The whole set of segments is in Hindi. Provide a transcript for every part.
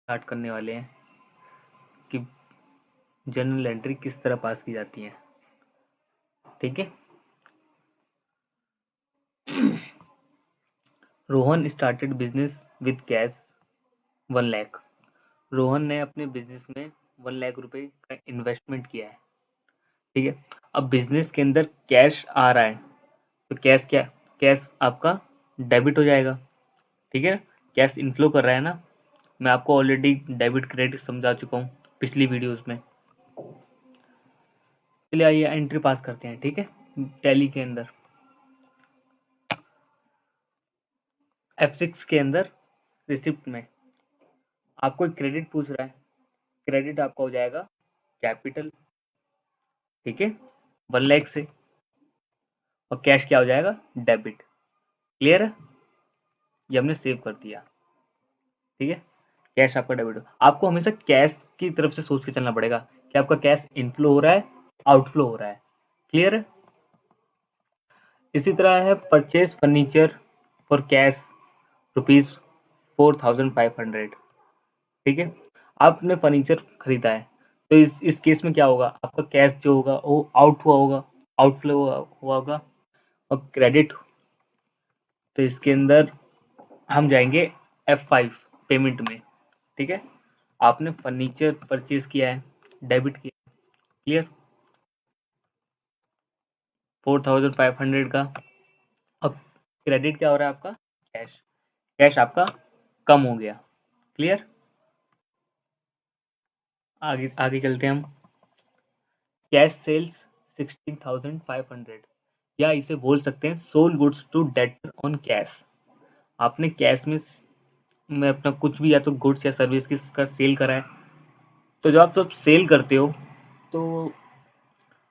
स्टार्ट करने वाले हैं कि जर्नल एंट्री किस तरह पास की जाती है। ठीक है। Rohan started business with cash 1 lakh. Rohan ने अपने बिजनेस में 1 लाख रुपए का इन्वेस्टमेंट किया है। ठीक है। अब बिजनेस के अंदर कैश आ रहा है तो कैश आपका डेबिट हो जाएगा। ठीक है। कैश इनफ्लो कर रहा है ना। मैं आपको ऑलरेडी डेबिट क्रेडिट समझा चुका हूँ पिछली वीडियोस में। चलिए आइए एंट्री पास करते हैं। ठीक है। टैली के अंदर F6 के अंदर रिसिप्ट में आपको एक क्रेडिट पूछ रहा है। क्रेडिट आपका हो जाएगा कैपिटल। ठीक है। 1 लाख से। और कैश क्या हो जाएगा डेबिट। क्लियर है। ये हमने सेव कर दिया। ठीक है। कैश आपका डेबिट हो। आपको हमेशा कैश की तरफ से सोच के चलना पड़ेगा कि आपका कैश इनफ्लो हो रहा है आउटफ्लो हो रहा है। क्लियर है। इसी तरह है परचेज फर्नीचर फॉर कैश ₹4,500। ठीक है। आपने फर्नीचर खरीदा है तो इस केस में क्या होगा, आपका कैश जो होगा वो आउट हुआ होगा, आउटफ्लो हुआ होगा। और क्रेडिट तो इसके अंदर हम जाएंगे F5 पेमेंट में। ठीक है। आपने फर्नीचर परचेज किया है, डेबिट किया। क्लियर। 4,500 का। अब क्रेडिट क्या हो रहा है आपका कैश। कैश आपका कम हो गया। क्लियर। आगे आगे चलते हैं हम। कैश सेल्स 16,500 या इसे बोल सकते हैं sold goods to debtor on cash. आपने कैश में अपना कुछ भी या तो गुड्स या सर्विस का सेल करा है। तो जब आप सेल करते हो तो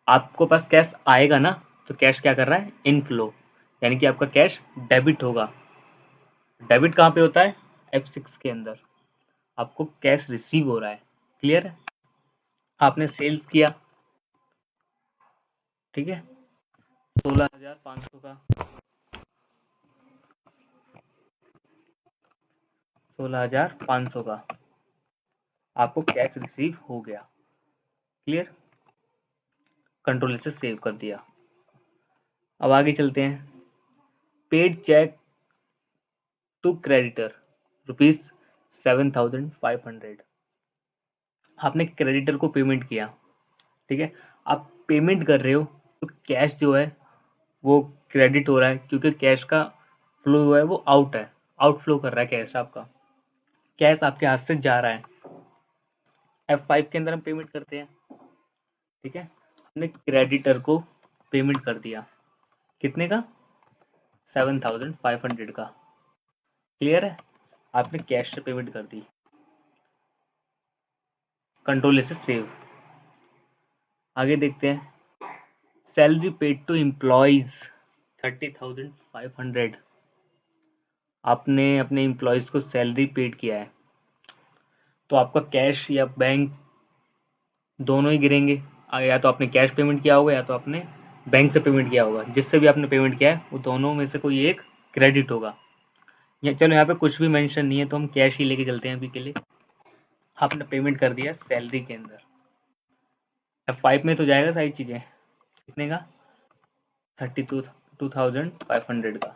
आपको पास कैश आएगा ना। तो कैश क्या कर रहा है इनफ्लो, यानी कि आपका कैश डेबिट होगा। डेबिट कहाँ पे होता है F6 के अंदर। आपको कैश रिसीव हो रहा है। क्लियर है। आपने सेल्स किया। ठीक है। 16,500 का 16,500 का आपको कैश रिसीव हो गया। क्लियर। कंट्रोल से सेव कर दिया। अब आगे चलते हैं। Paid cheque to creditor ₹7,500। आपने क्रेडिटर को पेमेंट किया। ठीक है। आप पेमेंट कर रहे हो तो कैश जो है वो क्रेडिट हो रहा है क्योंकि कैश का फ्लो है वो आउटफ्लो कर रहा है कैश आपका। कैश आपके हाथ से जा रहा है। F5 के अंदर हम पेमेंट करते हैं। ठीक है। हमने क्रेडिटर को पेमेंट कर दिया। कितने का 7,500 का। क्लियर है। आपने कैश से पेमेंट कर दी। कंट्रोल से सेव। आगे देखते हैं। Salary paid to employees 30,500। आपने अपने एम्प्लॉयज को सैलरी पेड किया है तो आपका कैश या बैंक दोनों ही गिरेंगे। या तो आपने कैश पेमेंट किया होगा या तो आपने बैंक से पेमेंट किया होगा। जिससे भी आपने पेमेंट किया है वो दोनों में से कोई एक क्रेडिट होगा। या चलो यहाँ पे कुछ भी मेंशन नहीं है तो हम कैश ही लेके चलते हैं अभी के लिए। आपने पेमेंट कर दिया सैलरी के अंदर। F5 में तो जाएगा सारी चीज़ें। कितने का 32,500 का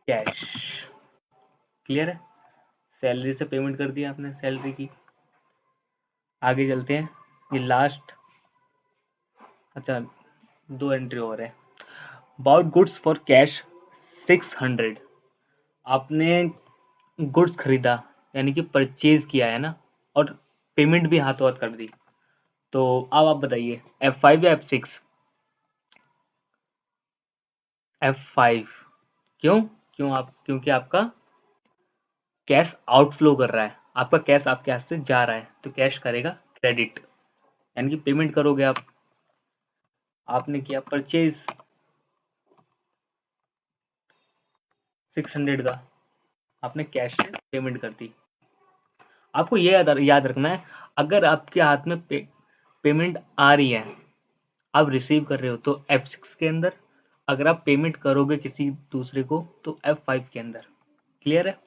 कैश। क्लियर है। सैलरी से पेमेंट कर दिया आपने सैलरी की। आगे चलते हैं। ये लास्ट, अच्छा 2 एंट्री और है। Bought goods for cash 600। आपने गुड्स खरीदा यानी कि परचेज किया है ना, और पेमेंट भी हाथों हाथ कर दी। तो अब आप बताइए F5 या F6। F5। क्यों क्योंकि आपका कैश आउटफ्लो कर रहा है। आपका कैश आपके हाथ से जा रहा है तो कैश करेगा क्रेडिट, यानी कि पेमेंट करोगे आप। आपने किया परचेज 600 का। आपने कैश से पेमेंट कर दी। आपको ये याद रखना है, अगर आपके हाथ में पेमेंट आ रही है, आप रिसीव कर रहे हो तो F6 के अंदर। अगर आप पेमेंट करोगे किसी दूसरे को तो F5 के अंदर। क्लियर है।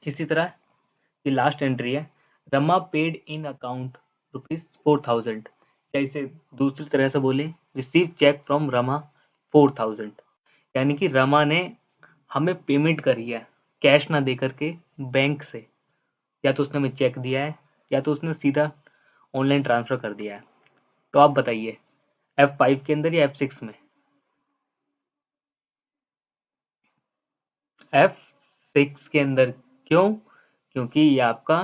इसी तरह ये लास्ट एंट्री है, रमा पेड इन अकाउंट ₹4000। या इसे दूसरी तरह से बोले, रिसीव चेक फ्रॉम रमा 4000, यानी कि रमा ने हमें पेमेंट करी है कैश ना दे करके बैंक से, या तो उसने हमें चेक दिया है या तो उसने सीधा ऑनलाइन ट्रांसफर कर दिया है। तो आप बताइए F5 के अंदर या F6 में? F6 के अंदर। क्यों? क्योंकि ये आपका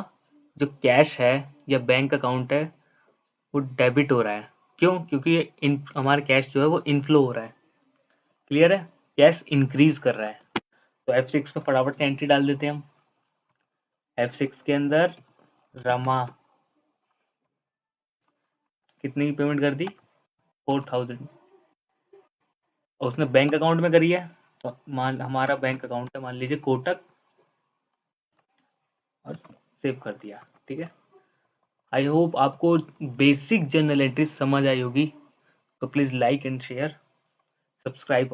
जो कैश है या बैंक अकाउंट है वो डेबिट हो रहा है। क्यों? क्योंकि हमारा कैश जो है वो इनफ्लो हो रहा है। क्लियर है? कैश इंक्रीज कर रहा है। तो F6 में फटाफट से एंट्री डाल देते हैं हम। F6 के अंदर रमा कितने की पेमेंट कर दी? 4000। और उसने बैंक अकाउंट में करी है, तो मान हमारा बैंक अकाउंट है मान लीजिए कोटक, और सेव कर दिया। ठीक है, आई होप आपको बेसिक जनरल एंट्री समझ आई होगी। तो please like and share, subscribe.